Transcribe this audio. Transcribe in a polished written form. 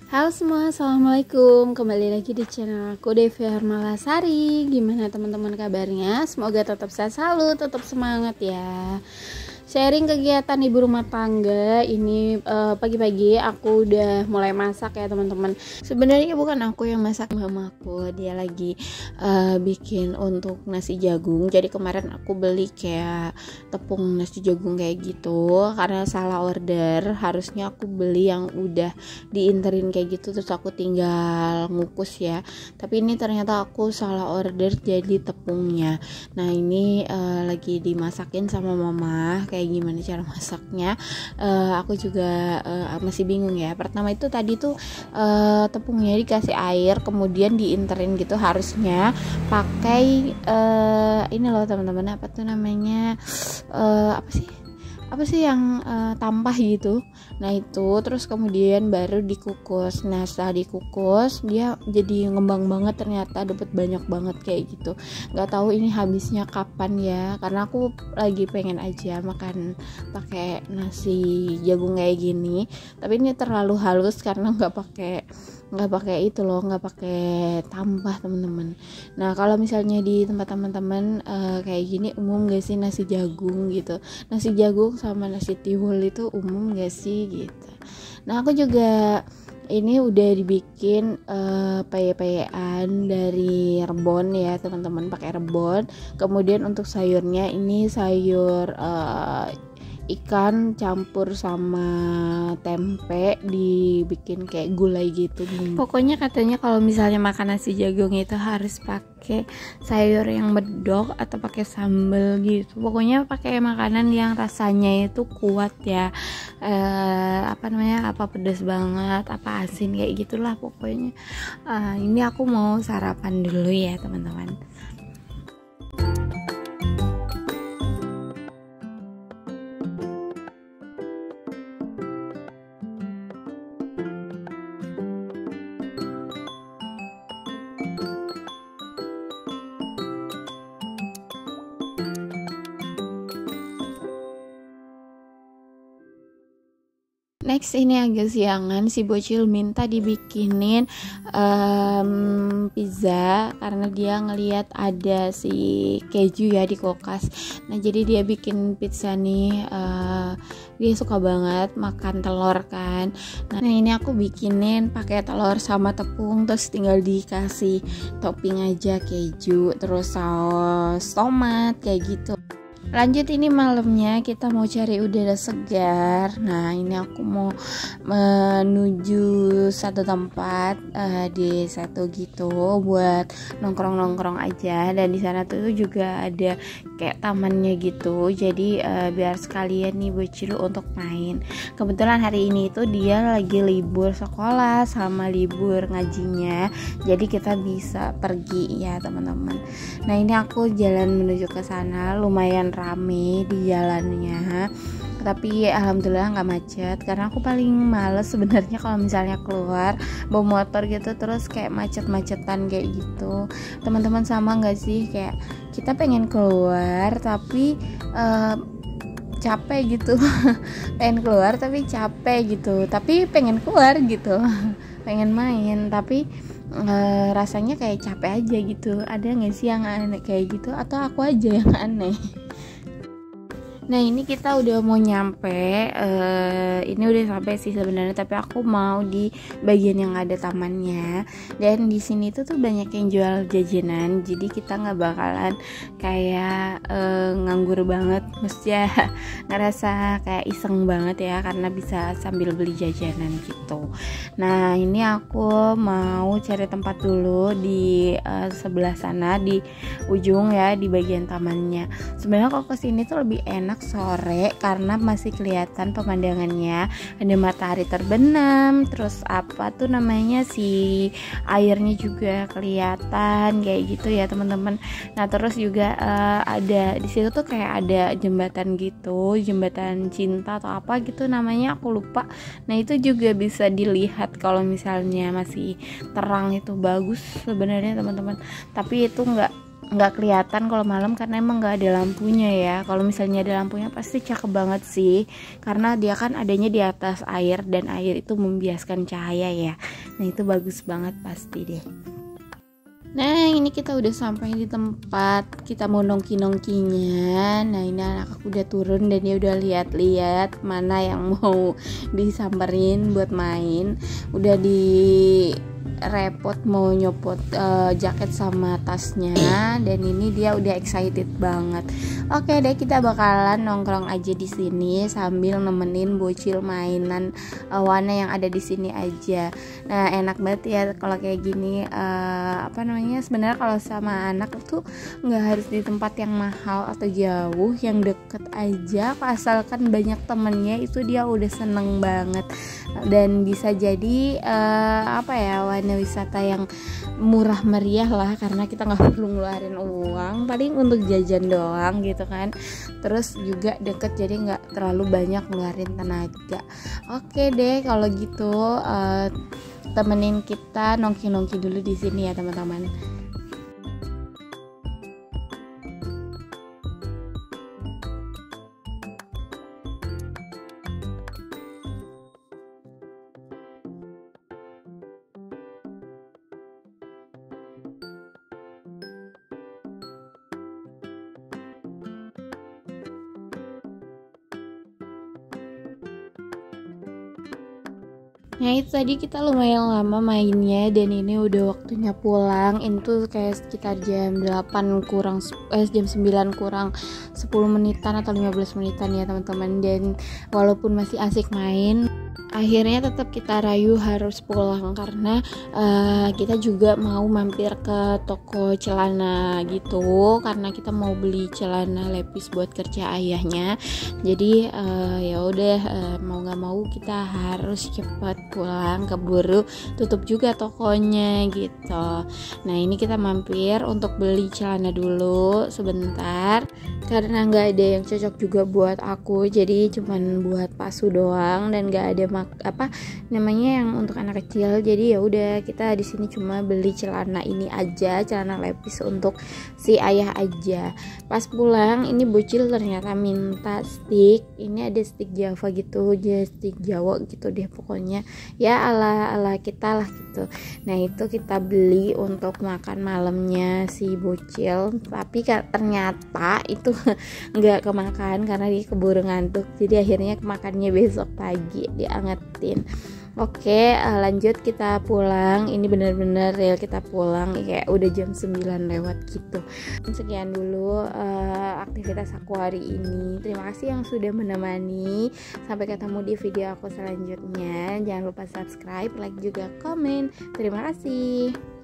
Halo semua, assalamualaikum. Kembali lagi di channel aku, Devi Hermalasari. Gimana teman-teman kabarnya? Semoga tetap sehat selalu, tetap semangat ya. Sharing kegiatan ibu rumah tangga ini. Pagi-pagi aku udah mulai masak ya teman-teman. Sebenarnya bukan aku yang masak, mamaku. Dia lagi bikin untuk nasi jagung. Jadi kemarin aku beli kayak tepung nasi jagung kayak gitu karena salah order. Harusnya aku beli yang udah diinterin kayak gitu, terus aku tinggal ngukus ya. Tapi ini ternyata aku salah order jadi tepungnya. Nah ini lagi dimasakin sama mama, kayak gimana cara masaknya. Aku juga masih bingung ya. Pertama itu tadi tuh tepungnya dikasih air kemudian diinterin gitu, harusnya pakai ini loh teman-teman, apa tuh namanya, apa sih yang tampah gitu. Nah itu terus kemudian baru dikukus. Nah setelah dikukus dia jadi ngembang banget, ternyata dapat banyak banget kayak gitu. Nggak tahu ini habisnya kapan ya, karena aku lagi pengen aja makan pakai nasi jagung kayak gini. Tapi ini terlalu halus karena nggak pakai itu loh, nggak pakai tambah teman-teman. Nah kalau misalnya di tempat teman-teman kayak gini umum gak sih nasi jagung gitu? Nasi jagung sama nasi tiwul itu umum gak sih gitu? Nah aku juga ini udah dibikin peye-peyean dari rebon ya teman-teman, pakai rebon. Kemudian untuk sayurnya ini sayur ikan campur sama tempe, dibikin kayak gulai gitu. Pokoknya katanya kalau misalnya makan nasi jagung itu harus pakai sayur yang medok atau pakai sambal gitu. Pokoknya pakai makanan yang rasanya itu kuat ya. Apa pedas banget, apa asin kayak gitulah pokoknya. Ini aku mau sarapan dulu ya teman-teman. Next ini agak siangan, si bocil minta dibikinin pizza karena dia ngelihat ada si keju ya di kulkas. Nah jadi dia bikin pizza nih, dia suka banget makan telur kan. Nah ini aku bikinin pakai telur sama tepung, terus tinggal dikasih topping aja keju, terus saus tomat kayak gitu. Lanjut ini malamnya kita mau cari udara segar. Nah ini aku mau menuju satu tempat di satu gitu buat nongkrong aja, dan di sana tuh juga ada kayak tamannya gitu. Jadi biar sekalian nih bocil untuk main. Kebetulan hari ini itu dia lagi libur sekolah sama libur ngajinya, jadi kita bisa pergi ya teman-teman. Nah ini aku jalan menuju ke sana, lumayan rame di jalannya, tapi alhamdulillah nggak macet karena aku paling males sebenarnya kalau misalnya keluar bawa motor gitu terus kayak macet-macetan kayak gitu. Teman-teman sama nggak sih, kayak kita pengen keluar tapi capek gitu pengen keluar tapi capek gitu, tapi pengen keluar gitu pengen main tapi rasanya kayak capek aja gitu. Ada nggak sih yang aneh kayak gitu, atau aku aja yang aneh? Nah ini kita udah mau nyampe, ini udah sampai sih sebenarnya, tapi aku mau di bagian yang ada tamannya. Dan di sini tuh banyak yang jual jajanan, jadi kita nggak bakalan kayak nganggur banget, mestinya ngerasa kayak iseng banget ya karena bisa sambil beli jajanan gitu. Nah ini aku mau cari tempat dulu di sebelah sana di ujung ya, di bagian tamannya. Sebenarnya kalau kesini tuh lebih enak sore karena masih kelihatan pemandangannya, ada matahari terbenam, terus apa tuh namanya si airnya juga kelihatan kayak gitu ya teman-teman. Nah terus juga ada di situ tuh kayak ada jembatan gitu, jembatan cinta atau apa gitu namanya, aku lupa. Nah itu juga bisa dilihat kalau misalnya masih terang, itu bagus sebenarnya teman-teman, tapi itu nggak kelihatan kalau malam karena emang nggak ada lampunya ya. Kalau misalnya ada lampunya pasti cakep banget sih, karena dia kan adanya di atas air dan air itu membiaskan cahaya ya. Nah itu bagus banget pasti deh. Nah ini kita udah sampai di tempat kita mau nongki-nongkinya. Nah ini anak aku udah turun dan dia udah lihat-lihat mana yang mau disamperin buat main. Udah di repot mau nyopot jaket sama tasnya, dan ini dia udah excited banget. Oke deh, kita bakalan nongkrong aja di sini sambil nemenin bocil mainan warna yang ada di sini aja. Nah enak banget ya kalau kayak gini. Sebenarnya kalau sama anak tuh nggak harus di tempat yang mahal atau jauh, yang deket aja asalkan banyak temennya itu dia udah seneng banget. Dan bisa jadi warna wisata yang murah meriah lah, karena kita nggak perlu ngeluarin uang, paling untuk jajan doang gitu kan. Terus juga deket, jadi nggak terlalu banyak ngeluarin tenaga. Oke deh kalau gitu, temenin kita nongki-nongki dulu di sini ya teman-teman. Nah itu tadi kita lumayan lama mainnya, dan ini udah waktunya pulang. Ini tuh kayak sekitar jam 8 kurang jam 9 kurang 10 menitan atau 15 menitan ya teman-teman. Dan walaupun masih asik main, akhirnya tetap kita rayu harus pulang karena kita juga mau mampir ke toko celana gitu, karena kita mau beli celana lepis buat kerja ayahnya. Jadi ya udah, mau nggak mau kita harus cepet pulang, keburu tutup juga tokonya gitu. Nah ini kita mampir untuk beli celana dulu sebentar, karena nggak ada yang cocok juga buat aku, jadi cuman buat Pasu doang dan nggak ada yang untuk anak kecil. Jadi ya udah, kita di sini cuma beli celana ini aja, celana lepis untuk si ayah aja. Pas pulang ini bocil ternyata minta stick. Ini ada stick Java gitu, stick Jawa gitu deh pokoknya ya, ala kita lah gitu. Nah itu kita beli untuk makan malamnya si bocil, tapi ternyata itu nggak kemakan karena dia keburu ngantuk. Jadi akhirnya kemakannya besok pagi diangetin. Oke, lanjut kita pulang. Ini bener-bener real kita pulang kayak udah jam 9 lewat gitu. Sekian dulu aktivitas aku hari ini. Terima kasih yang sudah menemani. Sampai ketemu di video aku selanjutnya. Jangan lupa subscribe, like juga komen. Terima kasih.